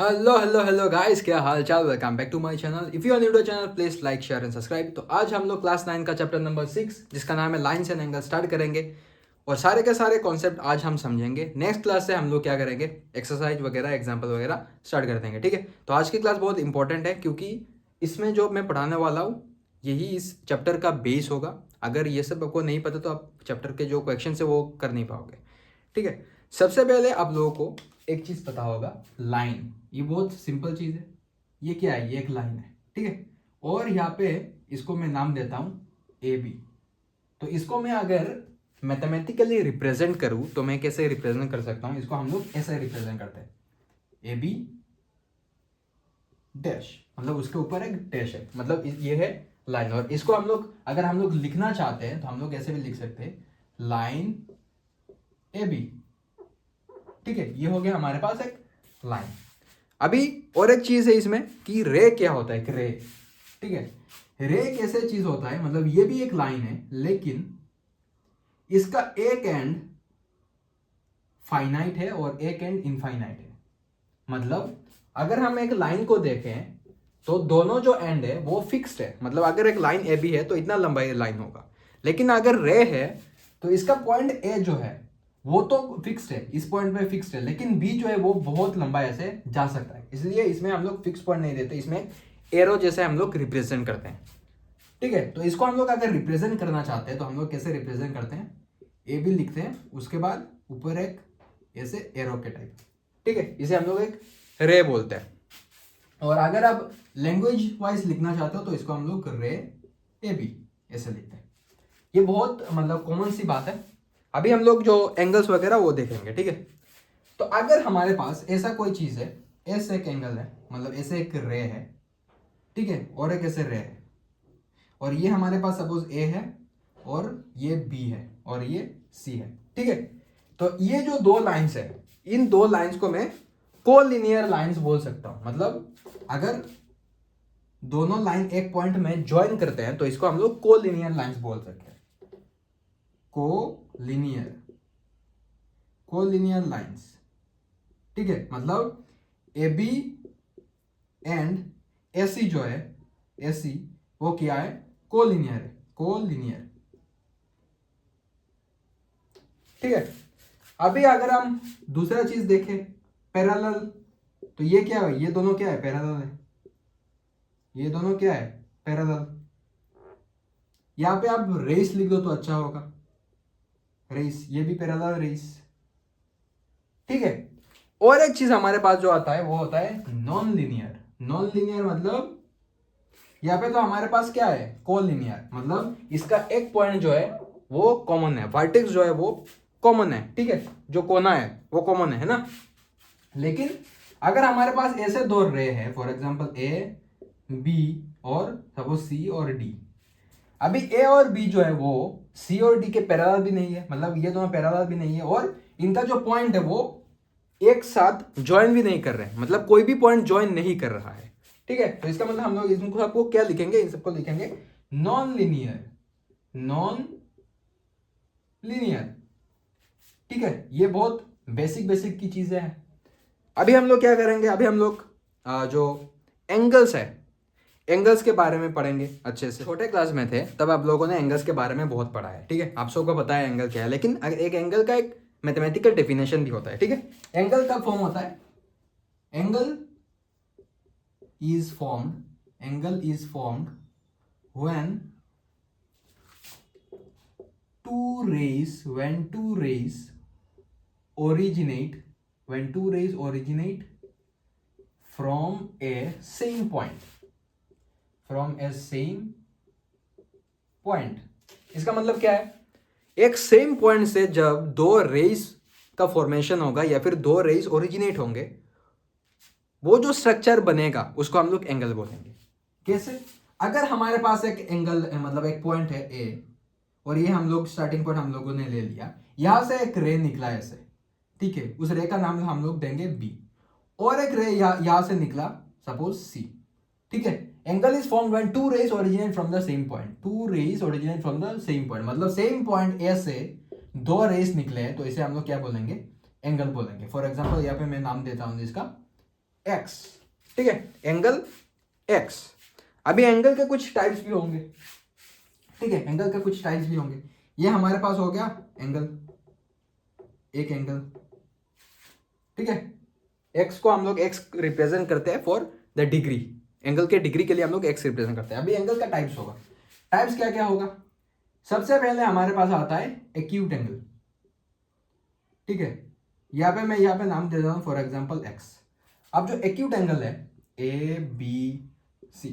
Hello hello hello guys, क्या हाल चाल। Welcome back to my channel. If you are new to channel please like share and subscribe. तो आज हम लोग क्लास 9 का चैप्टर नंबर 6 जिसका नाम है लाइन्स एंड एंगल स्टार्ट करेंगे और सारे के सारे कॉन्सेप्ट आज हम समझेंगे। नेक्स्ट क्लास से हम लोग क्या करेंगे, एक्सरसाइज वगैरह एग्जाम्पल वगैरह स्टार्ट कर देंगे। ठीक है, तो आज की क्लास बहुत इंपॉर्टेंट है क्योंकि इसमें जो मैं पढ़ाने वाला हूँ यही इस चैप्टर का बेस होगा। अगर ये सब आपको नहीं पता तो आप चैप्टर के जो क्वेश्चन है वो कर नहीं पाओगे। ठीक है, सबसे पहले आप लोगों को एक चीज पता होगा, लाइन। ये बहुत सिंपल चीज है। ये क्या है, ये एक लाइन है। ठीक है, और यहाँ पे इसको मैं नाम देता हूं ए बी। तो इसको मैं अगर मैथमेटिकली रिप्रेजेंट करूं तो मैं कैसे रिप्रेजेंट कर सकता हूं, इसको हम लोग ऐसे रिप्रेजेंट करते हैं, ए बी डैश, मतलब उसके ऊपर एक डैश है, मतलब ये है लाइन। और इसको हम लोग अगर हम लोग लिखना चाहते हैं तो हम लोग ऐसे भी लिख सकते हैं, लाइन ए बी। ठीक है, ये हो गया हमारे पास एक लाइन। अभी और एक चीज है इसमें कि रे क्या होता है, कि रे। ठीक है, रे कैसे चीज होता है, मतलब ये भी एक लाइन है लेकिन इसका एक एंड फाइनाइट है और एक एंड इनफाइनाइट है। मतलब अगर हम एक लाइन को देखें तो दोनों जो एंड है वो फिक्स्ड है। मतलब अगर एक लाइन ए बी है तो इतना लंबा ये लाइन होगा, लेकिन अगर रे है तो इसका पॉइंट ए जो है वो तो फिक्स्ड है, इस पॉइंट पे फिक्स्ड है, लेकिन बी जो है वो बहुत लंबा ऐसे जा सकता है। इसलिए इसमें हम लोग फिक्स पॉइंट नहीं देते, इसमें एरो जैसे हम लोग रिप्रेजेंट करते हैं। ठीक है, तो इसको हम लोग अगर रिप्रेजेंट करना चाहते हैं तो हम लोग कैसे रिप्रेजेंट करते हैं, ए बी लिखते हैं, उसके बाद ऊपर एक ऐसे एरो के टाइप। ठीक है, इसे हम लोग एक रे बोलते हैं। और अगर आप लैंग्वेज वाइज लिखना चाहते हो तो इसको हम लोग रे ए बी ऐसे लिखते हैं। ये बहुत मतलब कॉमन सी बात है। अभी हम लोग जो एंगल्स वगैरह वो देखेंगे। ठीक है, तो अगर हमारे पास ऐसा कोई चीज है, ऐसे एक एंगल है, मतलब ऐसे एक रे है, ठीक है, और एक ऐसे रे है, और ये हमारे पास सपोज ए है और ये बी है और ये सी है। ठीक है, तो ये जो दो लाइंस है, इन दो लाइंस को मैं कोलिनियर लाइंस बोल सकता हूं। मतलब अगर दोनों लाइन एक पॉइंट में ज्वाइन करते हैं तो इसको हम लोग कोलिनियर लाइंस बोल सकते हैं। Collinear collinear lines. ठीक है, मतलब ए बी एंड ए सी जो है, ए सी वो क्या है, कोलिनियर है, कोलिनियर। ठीक है, अभी अगर हम दूसरा चीज देखें, पैरेलल, तो ये क्या है, ये दोनों क्या है, पैरेलल है। ये दोनों क्या है, पैरेलल। यहां पे आप रेस लिख दो तो अच्छा होगा, रेस, ये भी पैरेलल रेस। ठीक है, और एक चीज हमारे पास जो आता है वो होता है नॉन लीनियर। नॉन लीनियर मतलब यहाँ पे तो हमारे पास क्या है, कोलिनियर, मतलब इसका एक पॉइंट जो है वो कॉमन है, वर्टेक्स जो है वो कॉमन है। ठीक है, जो कोना है वो कॉमन है ना। लेकिन अगर हमारे पास ऐसे दो रे है, फॉर एग्जांपल ए बी और सपोज सी और डी। अभी ए और बी जो है वो सी और डी के पैरेलल भी नहीं है, मतलब ये दोनों पैरेलल भी नहीं है, और इनका जो पॉइंट है वो एक साथ ज्वाइन भी नहीं कर रहे हैं, मतलब कोई भी पॉइंट ज्वाइन नहीं कर रहा है। ठीक है, तो इसका मतलब हम लोग इनको सबको क्या लिखेंगे, इन सबको लिखेंगे नॉन लीनियर, नॉन लीनियर। ठीक है, ये बहुत बेसिक बेसिक की चीजें हैं। अभी हम लोग क्या करेंगे, अभी हम लोग जो एंगल्स है, एंगल्स के बारे में पढ़ेंगे अच्छे से। छोटे क्लास में थे तब आप लोगों ने एंगल्स के बारे में बहुत पढ़ा है। ठीक है, आप सबको पता है एंगल क्या है, लेकिन एक एंगल का एक मैथमेटिकल डेफिनेशन भी होता है। ठीक है, एंगल का फॉर्म होता है, angle is formed when two rays originate from a same point। इसका मतलब क्या है, एक सेम पॉइंट से जब दो रेस का फॉर्मेशन होगा या फिर दो रेस ओरिजिनेट होंगे, वो जो स्ट्रक्चर बनेगा उसको हम लोग एंगल बोलेंगे। कैसे, अगर हमारे पास एक एंगल मतलब एक पॉइंट है ए, और ये हम लोग स्टार्टिंग पॉइंट हम लोगों ने ले लिया, यहां से एक रे निकला ऐसे। ठीक है, उस रे का नाम हम लोग देंगे बी, और एक रे यहां से निकला सपोज सी। ठीक है, angle is formed when two rays originate from the same point, मतलब सेम पॉइंट ए से दो रेस निकले हैं तो इसे हम लोग क्या बोलेंगे, एंगल बोलेंगे। फॉर एग्जांपल यहाँ पे मैं नाम देता हूं इसका एक्स, ठीक है, एंगल एक्स। अभी एंगल के कुछ टाइप्स भी होंगे, ठीक है, एंगल के कुछ टाइप्स भी होंगे। ये हमारे पास हो गया एंगल, एक एंगल, ठीक है, एक्स को हम लोग एक्स रिप्रेजेंट करते हैं फॉर द डिग्री, एंगल के डिग्री के लिए हम लोग एक्स रिप्रेजेंट करते हैं। अभी एंगल का टाइप्स होगा, टाइप्स क्या क्या होगा। सबसे पहले हमारे पास आता है एक्यूट एंगल, ठीक है, यहाँ पे नाम दे रहा हूं फॉर एग्जांपल एक्स। अब जो एक्यूट एंगल है A B C,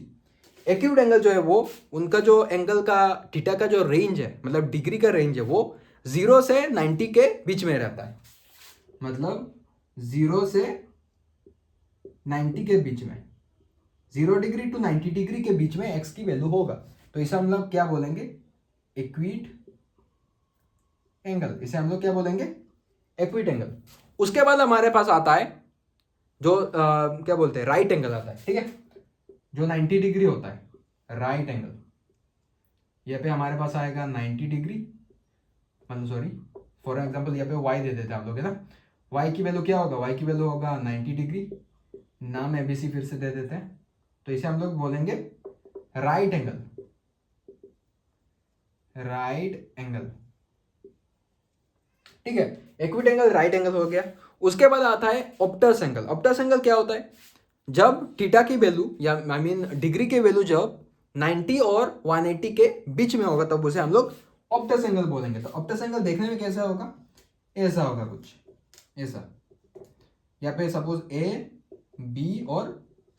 acute angle जो है वो उनका जो एंगल का थीटा का जो रेंज है, मतलब डिग्री का रेंज है, वो 0 से 90 के बीच में रहता है। मतलब 0 से 90 के बीच में, 0 डिग्री टू 90 डिग्री के बीच में एक्स की वैल्यू होगा। तो इसे हम लोग क्या बोलेंगे, एक्यूट एंगल। इसे हम लोग क्या बोलेंगे, एक्यूट एंगल। उसके बाद हमारे पास आता है जो क्या बोलते हैं, राइट एंगल आता है, ठीक है, जो 90 डिग्री होता है, राइट एंगल। यहाँ पे हमारे पास आएगा 90 डिग्री, मतलब सॉरी, फॉर एग्जांपल यहाँ पे y दे देते हैं हम लोग, है ना। y की वैल्यू क्या होगा, y की वैल्यू होगा 90 डिग्री, नाम एबीसी फिर से दे देते हैं, तो इसे हम लोग बोलेंगे राइट एंगल, राइट एंगल, ठीक है। एक्यूट एंगल, राइट एंगल हो गया। उसके बाद आता है ऑब्टस एंगल। ऑब्टस एंगल क्या होता है, जब थीटा की वैल्यू या आई मीन डिग्री की वैल्यू जब 90 और 180 के बीच में होगा तब उसे हम लोग ऑब्टस एंगल बोलेंगे। तो ऑब्टस एंगल देखने में कैसा होगा, ऐसा होगा कुछ ऐसा। यहाँ पे सपोज ए बी और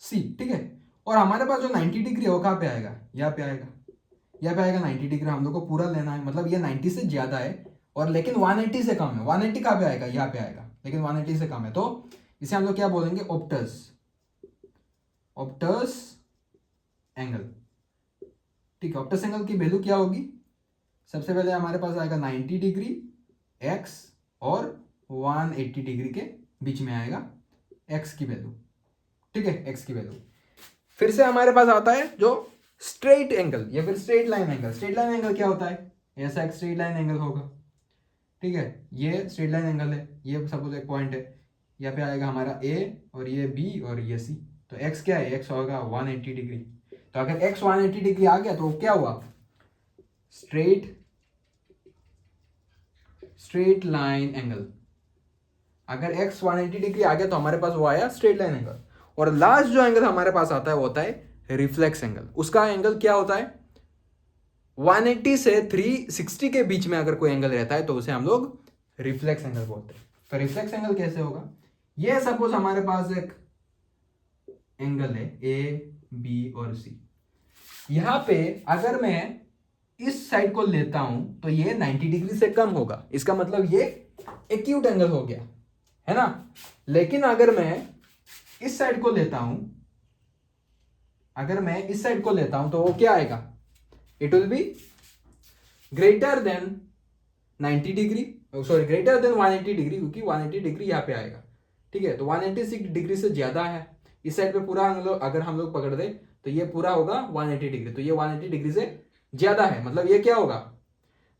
सी, ठीक है, और हमारे पास जो 90 डिग्री है वो कहाँ पे आएगा, यहाँ पे आएगा, यहाँ पे आएगा 90 डिग्री। हम लोग को पूरा लेना है, मतलब ये 90 से ज्यादा है और लेकिन 180 से कम है। 180 कहाँ पे आएगा, यहाँ पे आएगा, लेकिन 180 से कम है, तो इसे हम लोग क्या बोलेंगे, ऑब्टस, ऑब्टस एंगल, ठीक है। ऑब्टस एंगल की वैल्यू क्या होगी, सबसे पहले हमारे पास आएगा 90 डिग्री एक्स और 180 डिग्री के बीच में आएगा एक्स की वैल्यू, ठीक है, एक्स की वैल्यू। फिर से हमारे पास आता है जो स्ट्रेट एंगल या फिर straight line angle. Straight line angle क्या होता है, ऐसा एक स्ट्रेट लाइन एंगल होगा, ठीक है, ये स्ट्रेट लाइन एंगल है, ये सपोज एक पॉइंट है, यहाँ पे आएगा हमारा ए और ये बी और ये सी, तो एक्स क्या है, एक्स होगा 180 डिग्री। तो अगर एक्स 180 डिग्री आ गया तो क्या हुआ, स्ट्रेट, स्ट्रेट लाइन एंगल। अगर एक्स 180 डिग्री आ गया तो हमारे पास वो आया स्ट्रेट लाइन एंगल। और लास्ट जो एंगल हमारे पास आता है वो होता है रिफ्लेक्स एंगल। उसका एंगल क्या होता है, 180 से 360 के बीच में अगर कोई एंगल रहता है तो उसे हम लोग रिफ्लेक्स एंगल बोलते हैं। तो रिफ्लेक्स एंगल कैसे होगा, ये सपोज हमारे पास एक एंगल है ए बी और सी, यहां पे अगर मैं इस साइड को लेता हूं तो ये 90 डिग्री से कम होगा, इसका मतलब ये एक्यूट एंगल हो गया, है ना। लेकिन अगर मैं इस साइड को लेता हूं, अगर मैं इस साइड को लेता हूं तो वो क्या आएगा, it will be greater than 90 degree, sorry greater than 180 degree, क्योंकि 180 डिग्री यहाँ पे आएगा, ठीक है। तो 180 डिग्री से ज्यादा है, इस साइड पे पूरा अगर हम लोग पकड़ दे तो ये पूरा होगा 180 डिग्री, तो ये 180 डिग्री से ज्यादा है। मतलब ये क्या होगा,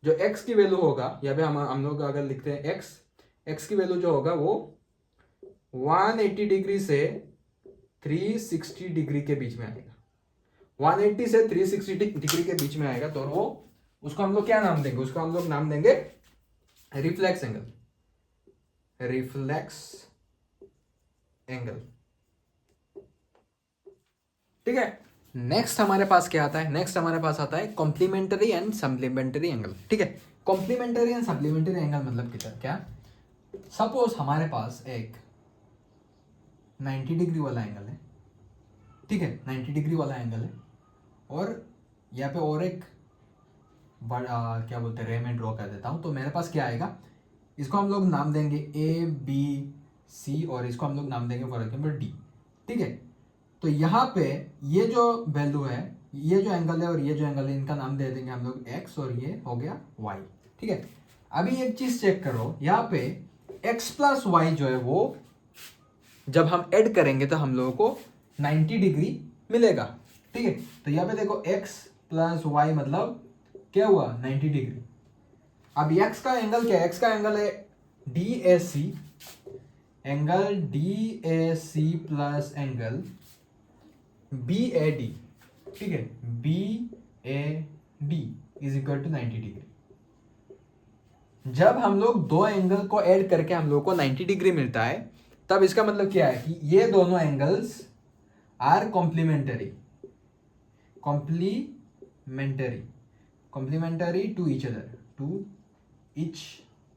जो x की वैल्यू होगा, यहाँ पे हम लोग अगर लिखते हैं x की वैल्यू जो होगा वो 180 डिग्री से 360 डिग्री के बीच में आएगा, 180 से 360 डिग्री के बीच में आएगा। तो वो उसको हम लोग क्या नाम देंगे, उसको हम लोग नाम देंगे रिफ्लेक्स एंगल, रिफ्लेक्स एंगल, ठीक है। नेक्स्ट हमारे पास क्या आता है, नेक्स्ट हमारे पास आता है कॉम्प्लीमेंट्री एंड सप्लीमेंट्री एंगल, ठीक है। कॉम्प्लीमेंट्री एंड सप्लीमेंट्री एंगल मतलब क्या, सपोज हमारे पास एक 90 डिग्री वाला एंगल है, ठीक है, 90 डिग्री वाला एंगल है, और यहाँ पे और एक बड़ा क्या बोलते हैं रेमेंड ड्रॉ कर देता हूँ, तो मेरे पास क्या आएगा, इसको हम लोग नाम देंगे ए बी सी और इसको हम लोग नाम देंगे फॉर एग्जाम्पल डी, ठीक है। तो यहाँ पे ये जो वैल्यू है, ये जो एंगल है और ये जो एंगल है, इनका नाम दे देंगे हम लोग एक्स और ये हो गया वाई, ठीक है। अभी एक चीज चेक करो, यहाँ पे एक्स प्लस वाई जो है वो जब हम ऐड करेंगे तो हम लोगों को 90 डिग्री मिलेगा, ठीक है। तो यहाँ पे देखो x प्लस वाई मतलब क्या हुआ, 90 डिग्री। अब x का एंगल क्या है, x का एंगल है D A C, angle D A C plus angle B A D, ठीक है, B A D is equal to 90 degree. जब हम लोग दो एंगल को ऐड करके हम लोग को 90 डिग्री मिलता है, तब इसका मतलब क्या है कि ये दोनों angles are complementary, complementary, complementary to each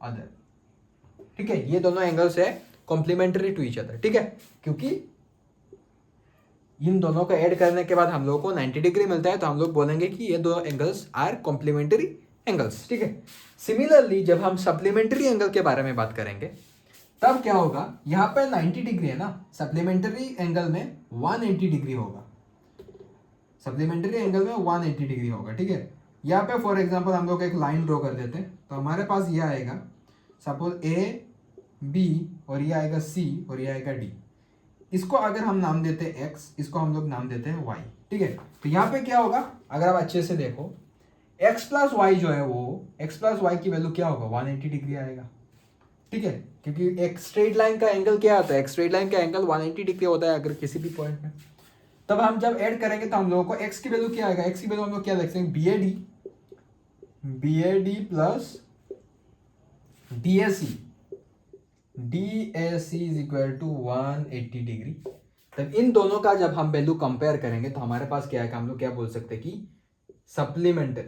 other, ठीक है, ये दोनों एंगल्स है कॉम्प्लीमेंटरी टू ईच अदर, ठीक है, क्योंकि इन दोनों को ऐड करने के बाद हम लोग को 90 डिग्री मिलता है, तो हम लोग बोलेंगे कि ये दो एंगल्स आर कॉम्प्लीमेंटरी एंगल्स, ठीक है। सिमिलरली जब हम सप्लीमेंट्री एंगल के बारे में बात करेंगे, तब क्या होगा, यहां पे 90 डिग्री है ना, सप्लीमेंट्री एंगल में 180 डिग्री होगा, सप्लीमेंट्री एंगल में 180 डिग्री होगा, ठीक है। यहाँ पे फॉर एग्जांपल हम लोग एक लाइन ड्रॉ कर देते हैं, तो हमारे पास ये आएगा सपोज ए बी, और ये आएगा सी, और ये आएगा डी। इसको अगर हम नाम देते हैं एक्स, इसको हम लोग नाम देते हैं वाई, ठीक है। तो यहाँ पे क्या होगा, अगर आप अच्छे से देखो, एक्स प्लस वाई जो है वो, एक्स प्लस वाई की वैल्यू क्या होगा, 180 डिग्री आएगा, ठीक है, क्योंकि एक स्ट्रेट लाइन का एंगल क्या होता है, एक स्ट्रेट लाइन का एंगल 180 डिग्री होता है अगर किसी भी पॉइंट में। तब हम जब ऐड करेंगे तो हम लोगों को एक्स की वैल्यू क्या आएगा, एक्स की वैल्यू हम लोग क्या लिख सकते हैं, B A D plus D A C is equal to 180 degree. तब इन दोनों का जब हम वैल्यू कंपेयर करेंगे तो हमारे पास क्या है, हम लोग क्या बोल सकते हैं कि सप्लीमेंटरी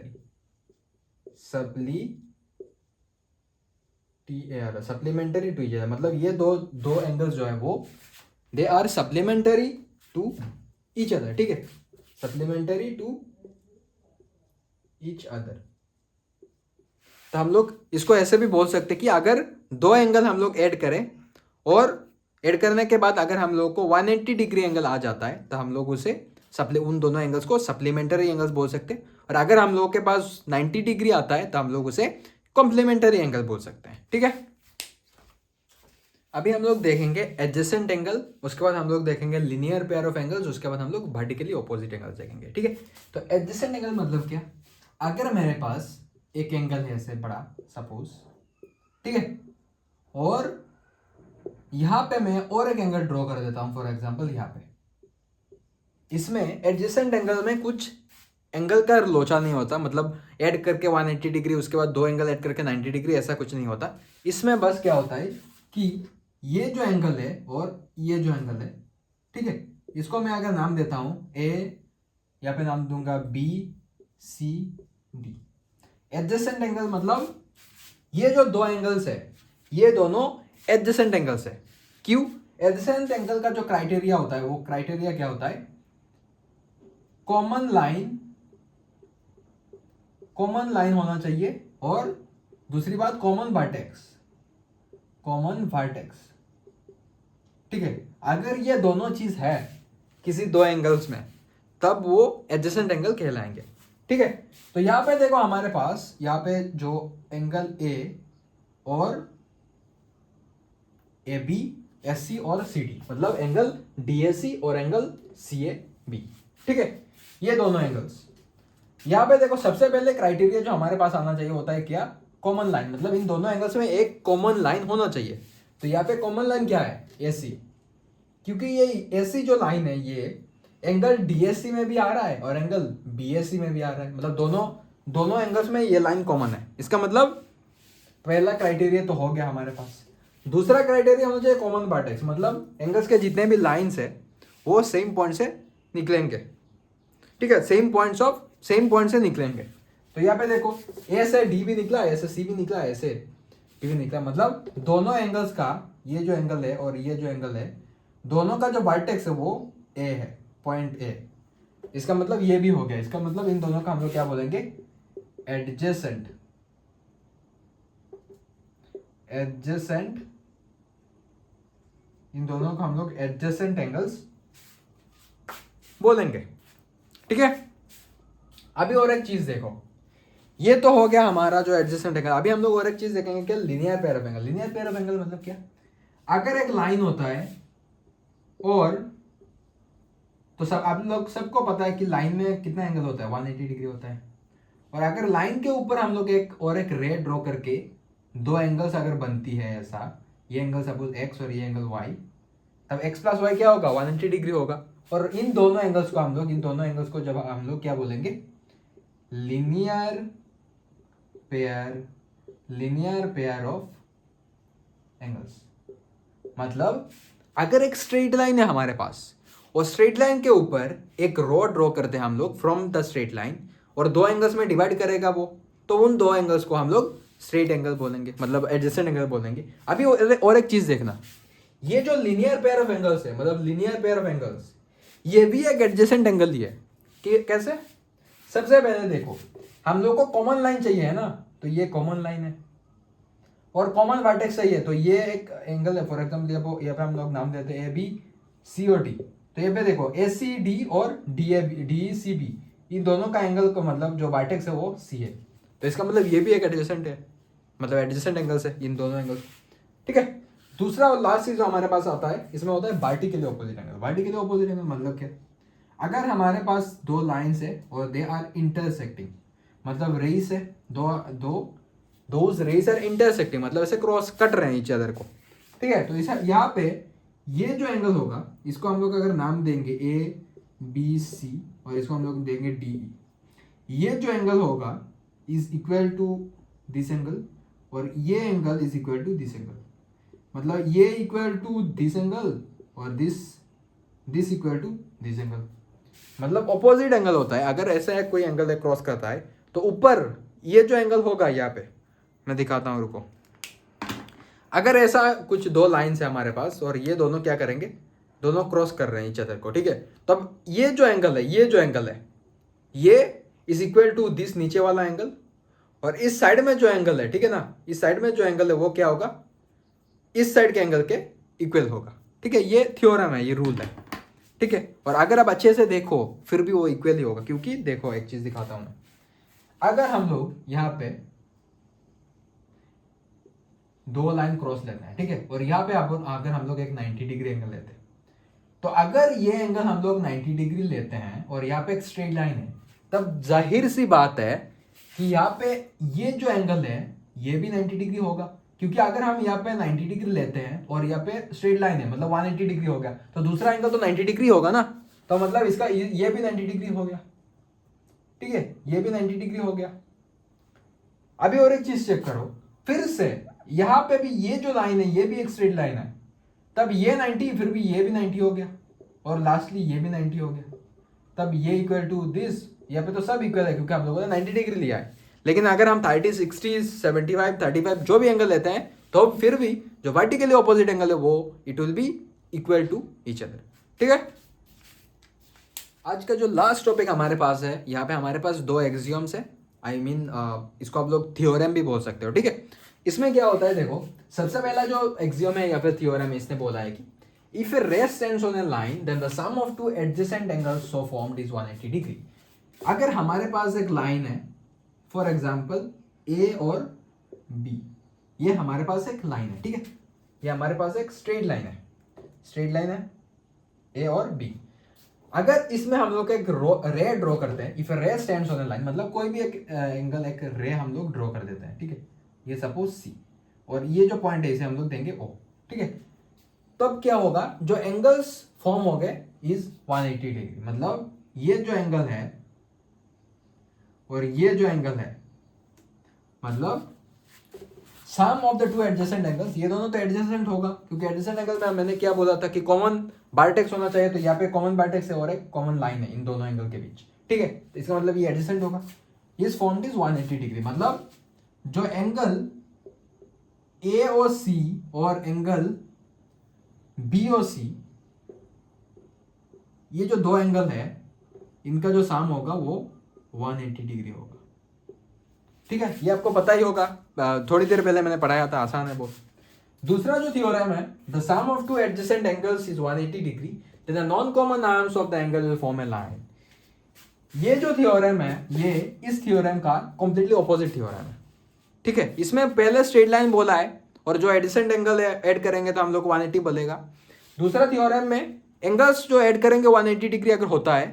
टू ईच अदर, मतलब ये दो एंगल्स जो है वो they are supplementary to each other, ठीक है, सप्लीमेंटरी टू ईच अदर। तो हम लोग इसको ऐसे भी बोल सकते हैं कि अगर दो एंगल हम लोग ऐड करें और ऐड करने के बाद अगर हम लोग को 180 डिग्री एंगल आ जाता है, तो हम लोग उसे उन दोनों एंगल्स को सप्लीमेंटरी एंगल्स बोल सकते हैं। और अगर हम लोग के पास 90 डिग्री आता है तो हम लोग उसे कॉम्प्लीमेंटरी एंगल बोल सकते हैं, ठीक है। अभी हम लोग देखेंगे एडजेसेंट एंगल, उसके बाद हम लोग देखेंगे लिनियर पेयर ऑफ एंगल्स, उसके बाद हम लोग वर्टिकली ऑपोजिट एंगल्स देखेंगे, ठीक है। तो एडजेसेंट एंगल मतलब क्या, अगर मेरे पास एक एंगल है ऐसे बड़ा सपोज, ठीक है, और यहां पे मैं और एक एंगल ड्रॉ कर देता हूं फॉर एग्जांपल यहां पे, इसमें एडजेसेंट एंगल में कुछ एंगल का लोचा नहीं होता, मतलब ऐड करके 180 डिग्री उसके बाद दो एंगल ऐड करके 90 डिग्री, ऐसा कुछ नहीं होता। इसमें बस क्या होता है कि ये जो एंगल है और ये जो एंगल है, ठीक है, इसको मैं अगर नाम देता हूं ए, यहाँ पे नाम दूंगा B C D. Adjacent angle मतलब ये जो दो एंगल्स है ये दोनों एडजेसेंट एंगल्स है। क्यों, एडजेसेंट एंगल का जो क्राइटेरिया होता है, वो क्राइटेरिया क्या होता है, कॉमन लाइन होना चाहिए, और दूसरी बात कॉमन वर्टेक्स, ठीक है। अगर ये दोनों चीज है किसी दो एंगल्स में, तब वो एडजेसेंट एंगल कहलाएंगे, ठीक है। तो यहां पे देखो हमारे पास यहाँ पे जो एंगल ए और ए बी, एस सी और सी डी, मतलब एंगल डी ए सी और एंगल सी ए बी, ठीक है, ये दोनों एंगल्स। यहां पे देखो सबसे पहले क्राइटेरिया जो हमारे पास आना चाहिए होता है क्या, कॉमन लाइन, मतलब इन दोनों एंगल्स में एक कॉमन लाइन होना चाहिए। तो यहाँ पे कॉमन लाइन क्या है, ए सी, क्योंकि ये ए सी जो लाइन है ये एंगल डीएससी में भी आ रहा है और एंगल बीएससी में भी आ रहा है, मतलब दोनों एंगल्स में ये लाइन कॉमन है। इसका मतलब पहला क्राइटेरिया तो हो गया हमारे पास। दूसरा क्राइटेरिया होना चाहिए कॉमन वर्टेक्स, मतलब एंगल्स के जितने भी लाइंस है वो सेम पॉइंट से निकलेंगे, ठीक है, सेम पॉइंट से निकलेंगे। तो यहाँ पे देखो ए से डी भी निकला, ए से सी भी निकला, ए से बी भी निकला, मतलब दोनों एंगल्स का ये जो एंगल है और ये जो एंगल है, दोनों का जो वर्टेक्स है वो ए है, पॉइंट ए। इसका मतलब ये भी हो गया, इसका मतलब इन दोनों का हम लोग क्या बोलेंगे, एडजेसेंट इन दोनों को हम लोग एडजेसेंट एंगल्स बोलेंगे, ठीक है। अभी और एक चीज देखो, ये तो हो गया हमारा जो एडजेसेंट एंगल। अभी हम लोग और एक चीज देखेंगे क्या, linear pair of angle. Linear pair of angle मतलब क्या, अगर एक लाइन होता है और तो सब आप लोग सबको पता है कि लाइन में कितना एंगल होता है, 180 डिग्री होता है। और अगर लाइन के ऊपर हम लोग एक रे ड्रॉ करके दो एंगल्स अगर बनती है ऐसा, ये एंगल सपोज एक्स और ये एंगल वाई, तब एक्स प्लस वाई क्या होगा 180 डिग्री होगा। और इन दोनों एंगल्स को जब हम लोग क्या बोलेंगे, लीनियर पेयर ऑफ एंगल्स। मतलब अगर एक स्ट्रेट लाइन है हमारे पास और स्ट्रेट लाइन के ऊपर एक रो ड्रॉ करते हैं हम लोग फ्रॉम द स्ट्रेट लाइन, और दो एंगल्स में डिवाइड करेगा वो, तो उन दो एंगल्स को हम लोग स्ट्रेट एंगल बोलेंगे, मतलब एडजेसेंट एंगल बोलेंगे। अभी और एक चीज देखना, ये जो लीनियर पेयर ऑफ एंगल्स है, मतलब लीनियर पेयर ऑफ एंगल्स, ये भी एक एडजेसेंट एंगल ही है। कि कैसे? सबसे पहले देखो, हम लोग को कॉमन लाइन चाहिए है ना, तो ये कॉमन लाइन है और कॉमन वर्टेक्स चाहिए, तो ये एक एंगल है। फॉर एग्जाम्पल यहाँ पे हम लोग नाम देते हैं ए बी सी और डी, तो ये पे देखो ए सी डी और डी सी बी, इन दोनों का एंगल को मतलब जो वर्टेक्स है वो सी है, तो इसका मतलब ये भी एक एडजेसेंट है, मतलब एडजेसेंट एंगल्स है इन दोनों एंगल्स। ठीक है। दूसरा और लास्ट चीज जो हमारे पास आता है, इसमें होता है vertically opposite angle. Vertically opposite angle मतलब क्या? अगर हमारे पास दो लाइंस है और दे आर इंटरसेक्टिंग, मतलब रेस है, दोज रेस आर इंटरसेक्टिंग, मतलब ऐसे क्रॉस कट रहे हैं ईच अदर को। ठीक है। तो यहाँ पे ये जो एंगल होगा, इसको हम लोग अगर नाम देंगे ए बी सी और इसको हम लोग देंगे डी ई, ये जो एंगल होगा is equal to this angle और ये angle is equal to this angle, मतलब ये इक्वल टू दिस एंगल और this equal to this angle, मतलब ऑपोजिट एंगल होता है। अगर ऐसा है कोई एंगल है क्रॉस करता है, तो ऊपर ये जो एंगल होगा, यहाँ पे मैं दिखाता हूँ, रुको। अगर ऐसा कुछ दो लाइन्स है हमारे पास और ये दोनों क्या करेंगे, दोनों क्रॉस कर रहे हैं ईच अदर को, ठीक है, तब ये जो एंगल है ये इज इक्वल टू दिस नीचे वाला एंगल, और इस साइड में जो एंगल है, ठीक है ना, इस साइड में जो एंगल है वो क्या होगा, इस साइड के एंगल के इक्वल होगा। ठीक है, ये थ्योरम है, ये रूल है। ठीक है। और अगर आप अच्छे से देखो फिर भी वो इक्वल ही होगा, क्योंकि देखो एक चीज दिखाता हूं मैं। अगर हम लोग यहाँ पे दो लाइन क्रॉस लेते हैं, ठीक है, और यहाँ पे अगर हम लोग एक 90 डिग्री एंगल लेते हैं, तो अगर ये एंगल हम लोग 90 डिग्री लेते हैं और यहाँ पे एक स्ट्रेट लाइन है, तब जाहिर सी बात है कि यहाँ पे ये जो एंगल है ये भी 90 डिग्री होगा, क्योंकि अगर हम यहाँ पे 90 डिग्री लेते हैं और यहाँ पे स्ट्रेट लाइन है, मतलब 180 डिग्री हो गया, तो दूसरा एंगल तो 90 डिग्री होगा ना, तो मतलब इसका ये भी 90 डिग्री हो गया। ठीक है, ये भी 90 डिग्री हो गया। अभी और एक चीज चेक करो फिर से, यहाँ पे भी ये जो लाइन है ये भी एक स्ट्रेट लाइन है, तब ये 90, फिर भी ये भी 90 हो गया, और लास्टली ये भी 90 हो गया, तब ये इक्वल टू दिस। यहाँ पे तो सब इक्वल है क्योंकि हम लोगों ने 90 डिग्री लिया है। लेकिन अगर हम 30, 60, 75, 35 जो भी एंगल लेते हैं, तो फिर भी जो वर्टिकली ऑपोजिट एंगल है वो it will be equal to each other. ठीक है। आज का जो लास्ट टॉपिक हमारे पास है, यहाँ पे हमारे पास दो एक्सियम्स है, आई मीन इसको आप लोग थ्योरम भी बोल सकते हो। ठीक है। इसमें क्या होता है, देखो सबसे पहला जो एक्सियम है या फिर थ्योरम है, इसने बोला है कि if a ray stands on a line then the sum of two adjacent angles so formed is 180 degree। अगर हमारे पास एक लाइन है, फॉर एग्जाम्पल ए और बी, ये हमारे पास एक लाइन है, ठीक है, ये हमारे पास एक स्ट्रेट लाइन है ए और बी। अगर इसमें हम लोग एक रे ड्रॉ करते हैं, इफ ए रे स्टैंड्स ऑन ए लाइन, मतलब कोई भी एक एंगल, एक रे हम लोग ड्रॉ कर देते हैं, ठीक है, ये सपोज सी, और ये जो पॉइंट है इसे हम लोग देंगे ओ। ठीक है। तब क्या होगा, जो एंगल्स फॉर्म हो गए इज 180 डिग्री, मतलब ये जो एंगल है और ये जो एंगल है, मतलब sum of the two adjacent angles, ये दोनों तो एडजेसेंट होगा, क्योंकि एडजेसेंट एंगल में मैंने क्या बोला था कि कॉमन वर्टेक्स होना चाहिए, तो यहाँ पे कॉमन वर्टेक्स है और एक कॉमन लाइन है इन दोनों एंगल के बीच। ठीक है, तो इसका मतलब ये एडजेसेंट होगा। इस फॉर्म इज 180 डिग्री, मतलब जो एंगल ए और सी और एंगल बी और सी, ये जो दो एंगल है इनका जो सम होगा वो 180 डिग्री होगा। ठीक है, ये आपको पता ही होगा, थोड़ी देर पहले मैंने पढ़ाया था, आसान है बहुत। दूसरा जो थ्योरम है, the sum of two adjacent angles is 180 degree, then the non common arms of the angle will form a line. ये जो थ्योरम है, ये इस थ्योरम का कंप्लीटली ऑपोजिट थ्योरम है। ठीक है, इसमें पहले स्ट्रेट लाइन बोला है और जो एडजेसेंट एंगल है ऐड करेंगे तो हम लोग 180 बोलेगा। दूसरा थ्योरम में एंगल्स जो ऐड करेंगे 180 डिग्री अगर होता है,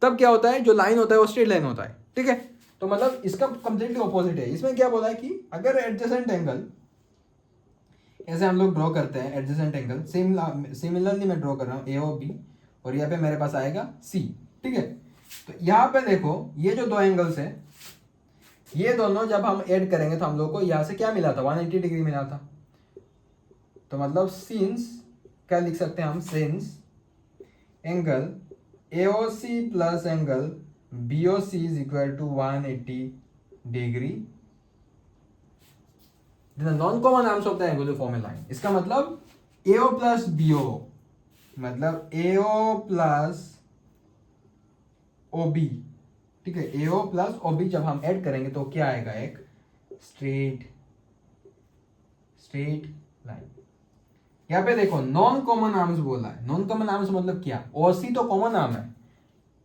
तब क्या होता है, जो लाइन होता है वो स्ट्रेट लाइन होता है। ठीक है, तो मतलब इसका कंप्लीटली ऑपोजिट है। इसमें क्या बोला है कि अगर एडजेसेंट एंगल ऐसे हम लोग ड्रॉ करते हैं एडजेसेंट एंगल। सिमिलरली मैं ड्रॉ कर रहा हूँ ए और बी, और यहाँ पे मेरे पास आएगा सी। ठीक है, तो यहाँ पे देखो ये जो दो एंगल्स है, ये दोनों जब हम ऐड करेंगे तो हम लोग को यहाँ से क्या मिला था, 180 डिग्री मिला था। तो मतलब सिंस, क्या लिख सकते हैं हम, सिंस एंगल AOC प्लस angle BOC is equal to 180 degree, non common arms of the angular form line. इसका मतलब AO प्लस BO, मतलब AO प्लस OB। ठीक है, AO प्लस OB जब हम ऐड करेंगे तो क्या आएगा, एक स्ट्रेट लाइन। यहाँ पे देखो नॉन कॉमन आर्म्स बोला है। नॉन कॉमन आर्म्स मतलब क्या, OC तो कॉमन आर्म है,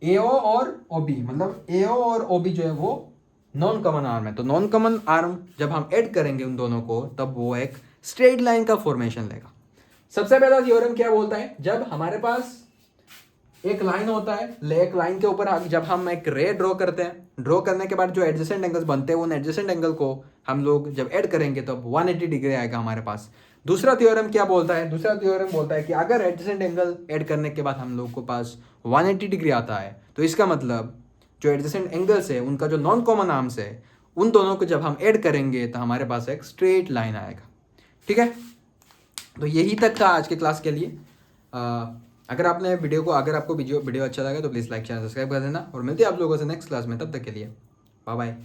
AO और OB मतलब AO और OB जो है वो नॉन कॉमन आर्म है। तो नॉन कॉमन आर्म जब हम ऐड करेंगे उन दोनों को, तब वो एक स्ट्रेट लाइन का फॉर्मेशन लेगा। सबसे पहला थ्योरम क्या बोलता है, जब हमारे पास एक लाइन होता है, एक लाइन के ऊपर जब हम एक रे ड्रॉ करते हैं, ड्रॉ करने के बाद जो एडजेसेंट एंगल्स बनते हैं, उन एडजेसेंट एंगल को हम लोग जब ऐड करेंगे तो 180 डिग्री आएगा हमारे पास। दूसरा थ्योरम क्या बोलता है, दूसरा थ्योरम बोलता है कि अगर एडजेसेंट एंगल ऐड करने के बाद हम लोग को पास 180 डिग्री आता है, तो इसका मतलब जो एडजेसेंट एंगल्स है उनका जो नॉन कॉमन आर्म्स है, उन दोनों को जब हम ऐड करेंगे तो हमारे पास एक स्ट्रेट लाइन आएगा। ठीक है, तो यही तक था आज के क्लास के लिए। अगर आपको वीडियो अच्छा लगा तो प्लीज़ लाइक, चैनल सब्सक्राइब कर देना, और मिलते हैं आप लोगों से नेक्स्ट क्लास में। तब तक के लिए बाय बाय।